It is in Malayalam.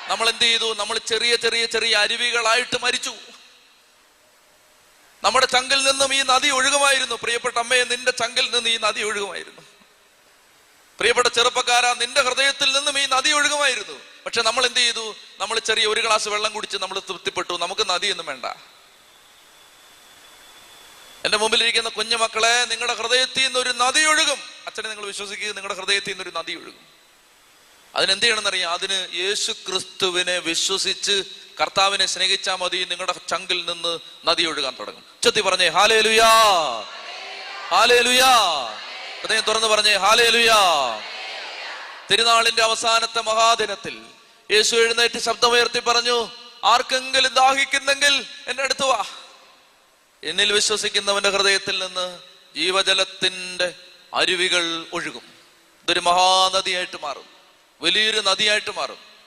നമ്മൾ എന്ത് ചെയ്തു? നമ്മൾ ചെറിയ ചെറിയ ചെറിയ അരുവികളായിട്ട് മരിച്ചു. നമ്മുടെ ചങ്കിൽ നിന്നും ഈ നദി ഒഴുകുമായിരുന്നു. പ്രിയപ്പെട്ട അമ്മയെ, നിന്റെ ചങ്കിൽ നിന്ന് ഈ നദി ഒഴുകുമായിരുന്നു. പ്രിയപ്പെട്ട ചെറുപ്പക്കാരാ, നിന്റെ ഹൃദയത്തിൽ നിന്നും ഈ നദി ഒഴുകുമായിരുന്നു. പക്ഷെ നമ്മൾ എന്ത് ചെയ്തു? നമ്മൾ ചെറിയ ഒരു ഗ്ലാസ് വെള്ളം കുടിച്ച് നമ്മൾ തൃപ്തിപ്പെട്ടു. നമുക്ക് നദിയൊന്നും വേണ്ട. എന്റെ മുമ്പിലിരിക്കുന്ന കുഞ്ഞുമക്കളെ, നിങ്ങളുടെ ഹൃദയത്തിൽ നിന്ന് ഒരു നദി ഒഴുകും. അച്ഛനെ നിങ്ങൾ വിശ്വസിക്കുക, നിങ്ങളുടെ ഹൃദയത്തിൽ നിന്ന് ഒരു നദി ഒഴുകും. അതിനെന്ത് ചെയ്യണമെന്നറിയാം? അതിന് യേശു ക്രിസ്തുവിനെ വിശ്വസിച്ച് കർത്താവിനെ സ്നേഹിച്ചാൽ മതി. നിങ്ങളുടെ ചങ്കിൽ നിന്ന് നദി ഒഴുകാൻ തുടങ്ങും. ചെത്തി പറഞ്ഞേ ഹല്ലേലൂയാ, ഹല്ലേലൂയാ. ഹൃദയം തുറന്ന് പറഞ്ഞേ ഹല്ലേലൂയാ. തിരുനാളിന്റെ അവസാനത്തെ മഹാദിനത്തിൽ യേശു എഴുന്നേറ്റ് ശബ്ദമുയർത്തി പറഞ്ഞു, ആർക്കെങ്കിലും ദാഹിക്കുന്നെങ്കിൽ എന്റെ അടുത്ത് വാ. എന്നിൽ വിശ്വസിക്കുന്നവന്റെ ഹൃദയത്തിൽ നിന്ന് ജീവജലത്തിന്റെ അരുവികൾ ഒഴുകും. ഇതൊരു മഹാനദിയായിട്ട് മാറും, വലിയൊരു നദിയായിട്ട് മാറും.